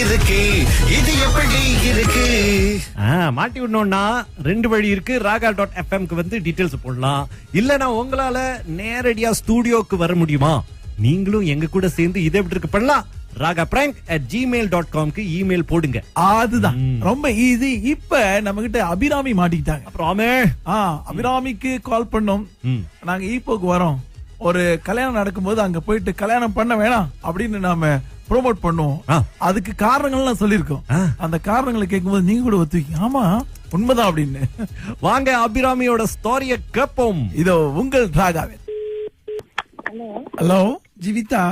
இருக்கு இது எப்படி இருக்கு? மாட்டி விடணும்னா ரெண்டு வழி இருக்கு. raga.fmக்கு வந்து டீடைல்ஸ் போடலாம். இல்லனா உங்களால நேரடியா ஸ்டுடியோக்கு வர முடியுமா? நீங்களும் எங்க கூட சேர்ந்து இதை எப்படி இருக்கு பண்ணலாம். ragaprank@gmail.com க்கு இமெயில் போடுங்க. அதுதான் ரொம்ப ஈஸி. இப்ப நம்ம கிட்ட அபிராமி மாட்டிக்கிட்டாங்க. அப்புறமே அபிராமிக்கு கால் பண்ணோம். நாங்க ஈப்போக்கு வரோம். ஒரு கல்யாணம் நடக்கும்போது அங்க போயிட்டு கல்யாணம் பண்ண வேணாம் அப்படின்னு நாம ப்ரோமோட் பண்ணுவோம். அதுக்கு காரணங்கள்லாம் சொல்லிருக்கோம். அந்த காரணங்களை கேட்கும்போது நீங்க கூட ஒத்துவீங்க, ஆமா உண்மைதான் அப்படின்னு. வாங்க அபிராமியோட ஸ்டோரிய கேட்போம். இதோ உங்கள் ராகாவே. ஹலோ ஜீவிதா.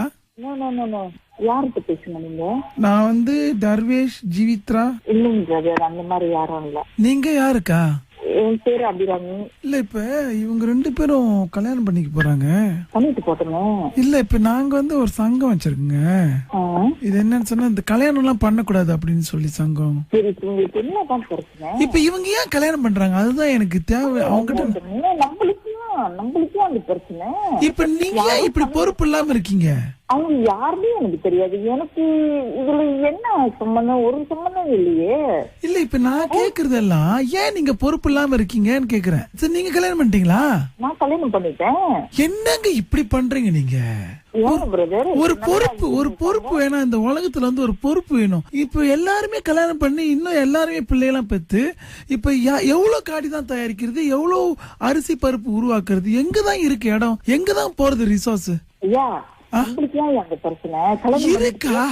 யாருக்கு பேசுங்க நீங்க? நான் வந்து தர்வேஷ் ஜீவித்ரா. இல்லைங்க பிரதர், அந்த மாதிரி யாரும் இல்ல. நீங்க யாருக்கா? என் பேரு அபிராமி. இல்ல இப்ப இவங்க ரெண்டு பேரும் கல்யாணம் பண்ணிக்க போறாங்க. பண்ணிட்டு போட்டுங்க. இல்ல இப்ப நாங்க வந்து ஒரு சங்கம் வச்சிருக்கோங்க. இது என்னன்னு சொன்னா இந்த கல்யாணம் எல்லாம் பண்ணக்கூடாது அப்படின்னு சொல்லி சங்கம். சரி, உங்களுக்கு என்னதான் பிரச்சனை? இப்ப இவங்க ஏன் கல்யாணம் பண்றாங்க அதுதான் எனக்கு தேவை. அவங்க நம்மளுக்கும் அந்த பிரச்சனை. இப்ப நீங்க ஏன் இப்படி பொறுப்பு இல்லாம இருக்கீங்க? அவங்க யாருமே எனக்கு தெரியாது. எனக்கு இதுல என்ன சம்பந்தம்? ஒரு சம்பந்தம் இல்லையே. இல்ல இப்ப நான் கேக்குறதெல்லாம் ஏன் நீங்க பொறுப்பு இல்லாம இருக்கீங்கன்னு கேக்குறேன். சரி, நீங்க கல்யாணம் பண்ணிட்டீங்களா? நான் கல்யாணம் பண்ணிட்டேன். என்னங்க இப்படி பண்றீங்க நீங்க? ஒரு பொறுப்பு வேணாம் இந்த உலகத்துல வந்து ஒரு பொறுப்பு வேணும். இப்ப எல்லாருமே கல்யாணம் பண்ணி இன்னும் எல்லாருமே பிள்ளையெல்லாம் பெத்து இப்ப எவ்வளவு காடிதான் தயாரிக்கிறது, எவ்வளவு அரிசி பருப்பு உருவாக்குறது, எங்கதான் இருக்கு இடம், எங்கதான் போறது ரிசோர்ஸ்? இருக்கா?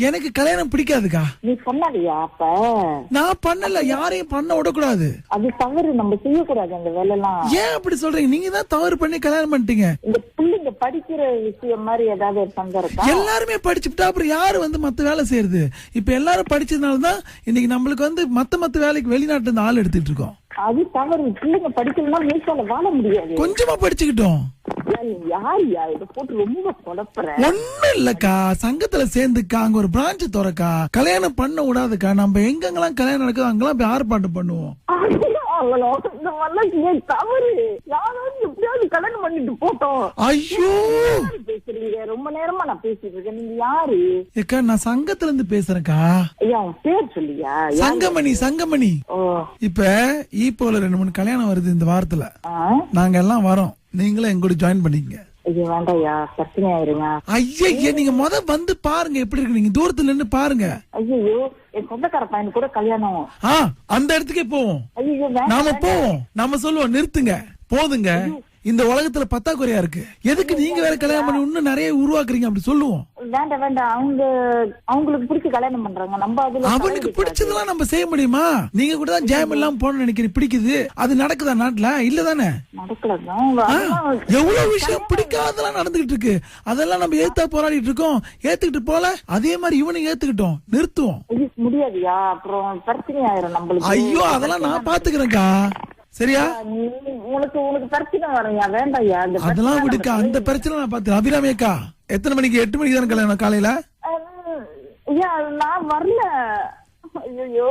எனக்கு கல்யாணம் பிடிக்காதுக்கா. நீ சொன்னாலியா? அப்ப நான் பண்ணல, யாரையும் பண்ண விடக்கூடாது. அது தவறு, நம்ம செய்யக்கூடாது அந்த வேலை எல்லாம். ஏன் அப்படி சொல்றீங்க? நீங்க தான் தவறு பண்ணி கல்யாணம் பண்ணிட்டீங்க. இந்த பிள்ளைங்க படிக்கிற விஷயம் மாதிரி ஏதாவது ஒரு சங்கம் இருக்கா? எல்லாருமே படிச்சுட்டா அப்புறம் யாரு வந்து மத்த வேலை செய்யறது? இப்ப எல்லாரும் படிச்சதுனாலதான் இன்னைக்கு நம்மளுக்கு வந்து மத்த வேலைக்கு வெளிநாட்டுல இருந்து ஆள் எடுத்துட்டு இருக்கோம். அது தவறு. பிள்ளைங்க படிக்கலன்னா மீசால வாழ முடியாது. கொஞ்சமா படிச்சுக்கிட்டோம். ஒண்ணும் இல்லக்கா, சங்கத்துல சேர்ந்துக்கா, அங்க ஒரு பிரான்ச் திறக்கா, கல்யாணம் பண்ண விடாதுக்கா. நம்ம எங்கெல்லாம் கல்யாணம் நடக்குது அங்கெல்லாம் போய் ஆர்ப்பாட்டம் பண்ணுவோம். தவறு. யாராவது எப்படியாவது கல்யாணம் பண்ணிட்டு போட்டோம். ஐயோ பேசுறீங்க, ரொம்ப நேரமா நான் பேசிட்டு இருக்கேன். நீங்க யாரு? ஏக்கா நான் சங்கத்துல இருந்து பேசுறேன்க்கா. ஐயா பேர் சொல்லியா? சங்கமணி. இப்ப ஈப்போல 2-3 கல்யாணம் வருது இந்த வாரத்துல. நாங்க எல்லாம் வரோம், நீங்களும் எங்க கூட ஜாயின் பண்ணிக்கங்க. வேண்டாயா, பிரச்சனை ஆயிருங்க. ஐயா நீங்க வந்து பாருங்க எப்படி இருக்கு. நீங்க தூரத்துல நின்னு பாருங்க. ஐயோ என் சொந்தக்கார பையன் கூட கல்யாணம். அந்த இடத்துக்கே போவோம். நாம போவோம், நாம சொல்லுவோம் நிறுத்துங்க போதுங்க, இந்த உலகத்துல பத்தாக்குறையா இருக்கு, எதுக்கு நீங்க வேற கல்யாணம் பண்ணி இன்னும் நிறைய உருவாக்குறீங்க அப்படி சொல்லுவோம். வேண்டாம், அவங்களுக்கு பிடிச்ச கல்யாணம் பண்றாங்க. நம்ம அதுல அவனுக்கு பிடிச்சதெல்லாம் நம்ம செய்ய முடியுமா? நீங்க கூட தான் ஜெயம் எல்லாம் போன நினைக்கிறீங்க. பிடிக்குது அது நடக்குதா நாட்டுல? இல்லதானே? எவ்வளவு விஷயம் பிடிக்காதெல்லாம் நடந்துகிட்டு இருக்கு. அதெல்லாம் நம்ம ஏத்தா போராடிட்டு இருக்கோம். ஏத்துக்கிட்டு போல அதே மாதிரி இவனும் ஏத்துக்கிட்டோம், நிறுத்துவோம். முடியாதுயா, அப்புறம் பிரச்சனை ஆயிரும் நம்மளுக்கு. ஐயோ அதெல்லாம் நான் பாத்துக்கிறேன்க்கா. சரியா? உனக்கு பிரச்சனை வரையா? வேண்டாயா அதெல்லாம் விடுக்கா, அந்த பிரச்சனை நான் பாத்து. அபிராமி அக்கா எத்தனை மணிக்கு? 8 மணிக்கு தானே கல்யாணம் காலையில? நான் வரல. ஐயோ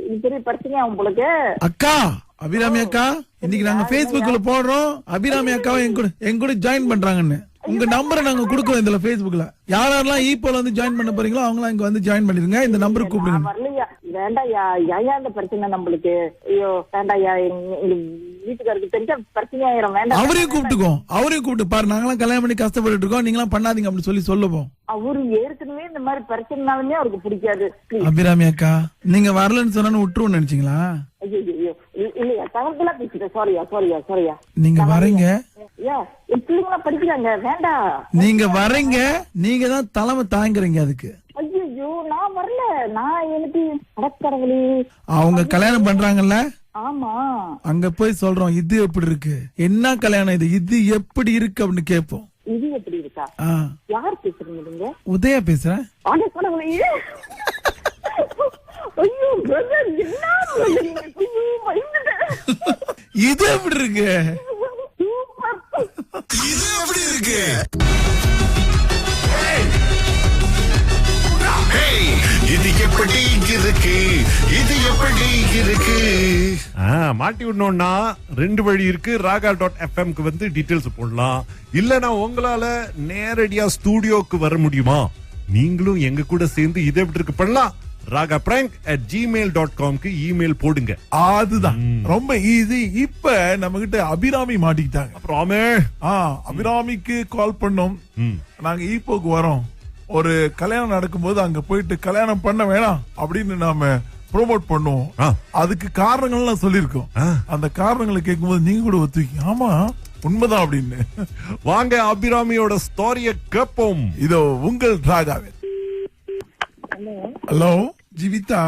இது பெரிய பிரச்சனையா உங்களுக்கு? அக்கா அபிராமி அக்கா இன்னைக்கு நாங்க Facebookல போடுறோம், அபிராமி அக்காவை எங்க கூட ஜாயின் பண்றாங்கன்னு. உங்க நம்பரை நாங்க குடுக்குறோம் இதுல Facebookல. யாரெல்லாம் ஈப்போல வந்து ஜாயின் பண்ண போறீங்களோ அவங்களாம் இங்க வந்து ஜாயின் பண்ணிருங்க. இந்த நம்பருக்கு கூப்பிடுங்க. வரலையா? வேண்டாயா, ஏன் அந்த பிரச்சனை நம்மளுக்கு? ஐயோ வேண்டாயா, எங்க வீட்டுக்காருக்கு தெரிஞ்ச பிரச்சனை ஆயிரும். வேண்டாம், அவரையும் கூப்பிட்டு பாரு. நாங்களாம் கல்யாணம் பண்ணி கஷ்டப்பட்டு இருக்கோம், நீங்களாம் பண்ணாதீங்க அப்படின்னு சொல்லி சொல்லுவோம். அவரு ஏற்கனவே இந்த மாதிரி பிரச்சனைனாலுமே அவருக்கு பிடிக்காது. அபிராமி அக்கா நீங்க வரலன்னு சொன்னு விட்டுருவோம் நினைச்சீங்களா? இல்லையா, தவறுதலா பேசிட்டேன். சாரியா. நீங்க வரீங்க, பிள்ளைங்களா படிக்கிறாங்க. வேண்டாம், நீங்க வரீங்க, நீங்க தான் தலைமை தாங்குறீங்க அதுக்கு. ஐயோ நான் வரல. நான் எனக்கு கடற்கடவுளி அவங்க கல்யாணம் பண்றாங்கல்ல, ஆமா அங்க போய் சொல்றோம் இது எப்படி இருக்கு, என்ன கல்யாணம் இது எப்படி இருக்கு அப்படின்னு கேட்போம். இது எப்படி இருக்கா? யார் பேசுறீங்க நீங்க? உதயா பேசுறேன். ஐயோ பிரதர், என்ன இது எப்படி இருக்கு? இது எப்படி இருக்கு? இது எப்படி இருக்கு? இது எப்படி இருக்கு? மாட்டி விடணும்னா ரெண்டு வழி இருக்கு. raga.fmக்கு வந்து டீடைல்ஸ் போடலாம். இல்லனா உங்களால நேரடியா ஸ்டுடியோக்கு வர முடியுமா? நீங்களும் எங்க கூட சேர்ந்து இதை எப்படி இருக்கு பண்ணலாம். ragaprank@gmail.com இமெயில் போடுங்க. அதுதான் ரொம்ப ஈஸி. இப்ப நம்ம கிட்ட அபிராமி மாட்டிக்கிட்டாங்க. அப்புறம் அபிராமிக்கு கால் பண்ணோம். நாங்க ஈப்போக்கு வரோம். ஒரு கல்யாணம் நடக்கும்போது அங்க போயிட்டு கல்யாணம் பண்ண வேணாம் அப்படின்னு நாம ப்ரோமோட் பண்ணுவோம். அதுக்கு காரணங்கள்லாம் சொல்லிருக்கோம். அந்த காரணங்களை கேட்கும்போது நீங்க கூட ஒத்துவீங்க, ஆமா உண்மைதான் அப்படின்னு. வாங்க அபிராமியோட ஸ்டோரிய கேட்போம். இதோ உங்கள் ராகாவே. ஹலோ ஜீவிதா.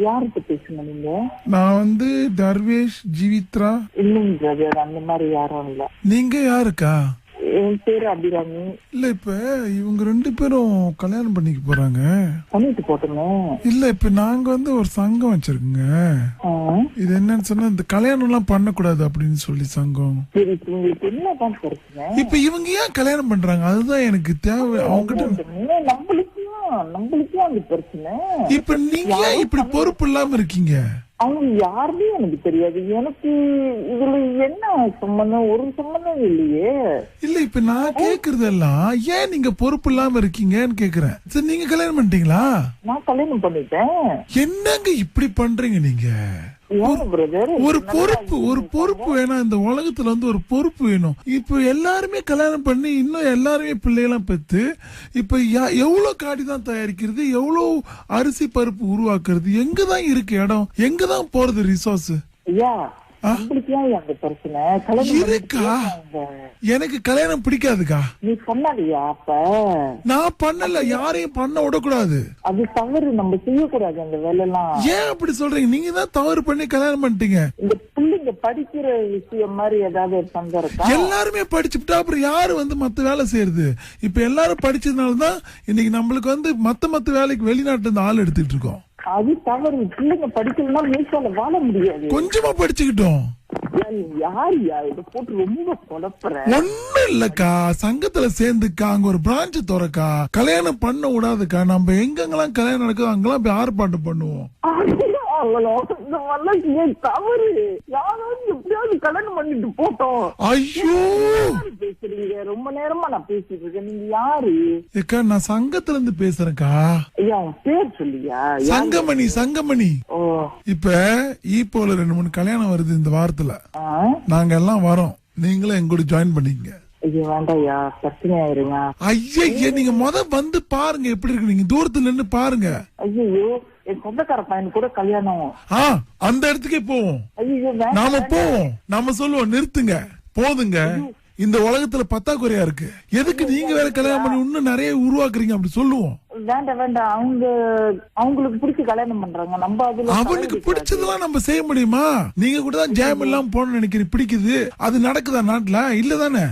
யாருக்கு பேசுங்க நீங்க? நான் தர்வேஷ் ஜீவித்ரா. இல்லைங்க பிரதர், அந்த மாதிரி யாரும் இல்ல. நீங்க யாருக்கா? என் பேரு அபிராமி. இல்ல இப்ப இவங்க 2 பேரும் கல்யாணம் பண்ணிக்க போறாங்க. பண்ணிட்டு போட்டுங்க. இல்ல இப்ப நாங்க ஒரு சங்கம் வச்சிருக்கோங்க. இது என்னன்னு சொன்னா இந்த கல்யாணம் எல்லாம் பண்ணக்கூடாது அப்படின்னு சொல்லி சங்கம். சரி, உங்களுக்கு என்னதான் பிரச்சனை? இப்ப இவங்க ஏன் கல்யாணம் பண்றாங்க அதுதான் எனக்கு தேவை. அவங்க நம்மளுக்கும் அந்த பிரச்சனை. இப்ப நீங்க ஏன் இப்படி பொறுப்பு இல்லாம இருக்கீங்க? அவங்க யாருமே எனக்கு தெரியாது. எனக்கு இதுல என்ன சம்பந்தம்? ஒரு சம்பந்தம் இல்லையே. இல்ல இப்ப நான் கேக்குறதெல்லாம் ஏன் நீங்க பொறுப்பு இல்லாம இருக்கீங்கன்னு கேக்குறேன். சரி, நீங்க கல்யாணம் பண்ணிட்டீங்களா? நான் கல்யாணம் பண்ணிட்டேன். என்னங்க இப்படி பண்றீங்க நீங்க? ஒரு பொறுப்பு வேணாம் இந்த உலகத்துல ஒரு பொறுப்பு வேணும். இப்ப எல்லாருமே கல்யாணம் பண்ணி இன்னும் எல்லாருமே பிள்ளைகளாம் பெத்து இப்ப எவ்வளவு காடிதான் தயாரிக்கிறது, எவ்வளவு அரிசி பருப்பு உருவாக்குறது, எங்கதான் இருக்கு இடம், எங்கதான் போறது ரிசோர்ஸ்? இருக்கா? எனக்கு கல்யாணம் பிடிக்காதுக்கா. நீ பண்ணலையா? அப்ப நான் பண்ணல, யாரையும் பண்ண விடக்கூடாது. அது தவறு, நம்ம செய்யக்கூடாது அந்த வேலை எல்லாம். ஏன் அப்படி சொல்றீங்க? நீங்க தான் தவறு பண்ணி கல்யாணம் பண்ணிட்டீங்க. இந்த பிள்ளைங்க படிக்கிற விஷயம் மாதிரி ஏதாவது ஒரு சங்கம் இருக்கா? எல்லாருமே படிச்சுட்டா அப்புறம் யாரு மத்த வேலை செய்யறது? இப்ப எல்லாரும் படிச்சதுனாலதான் இன்னைக்கு நம்மளுக்கு மத்த வேலைக்கு வெளிநாட்டுல இருந்து ஆள் எடுத்துட்டு இருக்கோம். அது தவறு. பிள்ளைங்க படிக்கணும்னா மீசால வாழ முடியாது. கொஞ்சமா படிச்சுக்கிட்டோம். ஒண்ணு இல்லக்கா, சங்கத்துல சேர்ந்துக்கா, அங்க ஒரு பிரான்ச் திறக்கா. கல்யாணம் பண்ண விடாதுக்கா. நம்ம எங்கெங்கெல்லாம் கல்யாணம் நடக்குதோ அங்கெல்லாம் போய் ஆர்ப்பாட்டம் பண்ணுவோம். தவறு. யாராவது எப்படியாவது கல்யாணம் பண்ணிட்டு போட்டோம். ஐயோ பேசுறீங்க, ரொம்ப நேரமா நான் பேசிட்டு இருக்கேன். நீங்க யாரு? ஏக்கா, நான் சங்கத்துல இருந்து பேசுறேன்க்கா. ஐயா, பேர் சொல்லியா? சங்கமணி. இப்ப ஈப்போல 2-3 கல்யாணம் வருது இந்த வாரத்துல. நாங்க எல்லாம் வரோம், நீங்களும் எங்க கூட ஜாயின் பண்ணிக்கங்க. வேண்டாயா, பிரச்சனை ஆயிருங்க. ஐயா, நீங்க வந்து பாருங்க எப்படி இருக்கு. நீங்க தூரத்துல நின்னு பாருங்க. ஐயோ, என் சொந்தக்கார பையன் கூட கல்யாணம். அந்த இடத்துக்கே போவோம். நாம போவோம், நாம சொல்லுவோம் நிறுத்துங்க போதுங்க, இந்த உலகத்துல பத்தாக்குறையா இருக்கு, எதுக்கு நீங்க வேற கல்யாணம் பண்ணி இன்னும் நிறைய உருவாக்குறீங்க அப்படி சொல்லுவோம். வேண்டாம், அவங்களுக்கு பிடிச்சி கல்யாணம் பண்றாங்க. நம்ம அவனுக்கு பிடிச்சதெல்லாம் நம்ம செய்ய முடியுமா? நீங்க கூட தான் ஜாம் எல்லாம் போன நினைக்கிறீங்க. பிடிக்குது, அது நடக்குதா நாட்டுல? இல்லதானே?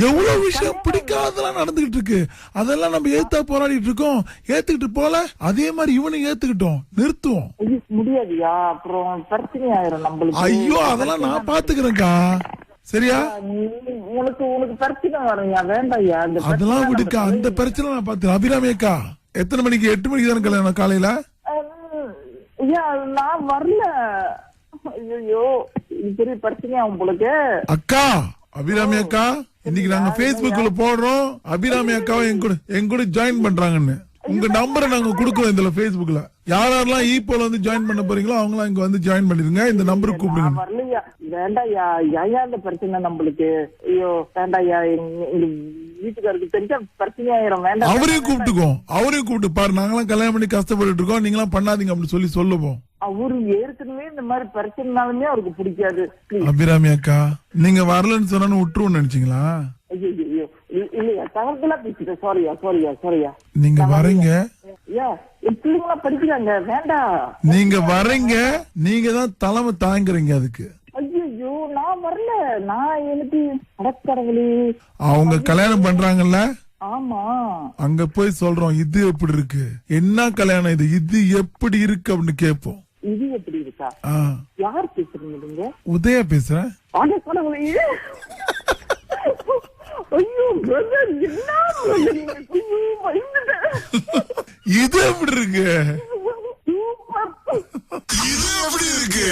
எவ்வளவு விஷயம் பிடிக்காதெல்லாம் நடந்துகிட்டு இருக்கு. அதெல்லாம் நம்ம ஏத்தா போராடிட்டு இருக்கோம். ஏத்துக்கிட்டு போல அதே மாதிரி இவனை ஏத்துக்கிட்டோம், நிறுத்துவோம். முடியாதுயா, அப்புறம் பிரச்சனை ஆயிரும் நம்மளுக்கு. ஐயோ, அதெல்லாம் நான் பாத்துக்கிறேன்க்கா. சரியா? உனக்கு பிரச்சனை வரும். வேண்டாம்யா, அதெல்லாம் விடுக்கா, அந்த பிரச்சனை நான் பாத்து. அபிராமி அக்கா, எத்தனை மணிக்கு? 8 மணிக்கு தானே கல்யாணம் காலையில? நான் வரல. ஐயோ, இது பெரிய பிரச்சனையா உங்களுக்கு? அக்கா, அபிராமி அக்கா, இன்னைக்கு நாங்க Facebookல போடுறோம், அபிராமி அக்காவை எங்க கூட ஜாயின் பண்றாங்கன்னு. உங்க நம்பரை நாங்க குடுக்குறோம் இதுல Facebookல. யாரெல்லாம் ஈப்போல ஜாயின் பண்ண போறீங்களோ அவங்களாம் இங்க ஜாயின் பண்ணிருங்க. இந்த நம்பருக்கு கூப்பிடுங்க. வரலையா? வேண்டாயா, ஏன் இந்த பிரச்சனை நம்மளுக்கு? ஐயோ, வேண்டாயா, வீட்டுக்காருக்கு தெரிஞ்ச பிரச்சனை ஆயிரும். வேண்டாம், அவரையும் கூப்பிட்டு பாரு. நாங்களாம் கல்யாணம் பண்ணி கஷ்டப்பட்டு இருக்கோம், நீங்களாம் பண்ணாதீங்க அப்படின்னு சொல்லுவோம். அவரு ஏற்கனவே இந்த மாதிரி பிரச்சனைனாலுமே அவருக்கு பிடிக்காது. அபிராமி அக்கா, நீங்க வரலன்னு சொன்னு விட்டுருவோம் நினைச்சீங்களா? இல்லையா, தவறுதலா பேசிட்டேன். சாரியா. நீங்க வரீங்க, பிள்ளைங்களா படிக்கிறாங்க. வேண்டாம், நீங்க வரீங்க, நீங்க தான் தலைமை தாங்குறீங்க அதுக்கு. ஐயோ, நான் வரல. நான் எனக்கு அடக்கடவுளே, அவங்க கல்யாணம் பண்றாங்கல்ல, ஆமா, அங்க போய் சொல்றோம் இது எப்படி இருக்கு, என்ன கல்யாணம் இது எப்படி இருக்கு அப்படின்னு கேட்போம். இது எப்படி இருக்கா? யார் பேசுறீங்க நீங்க? உதயா பேசுறேன். ஐயோ பிரதர், என்ன இது எப்படி இருக்கு? இது எப்படி இருக்கு?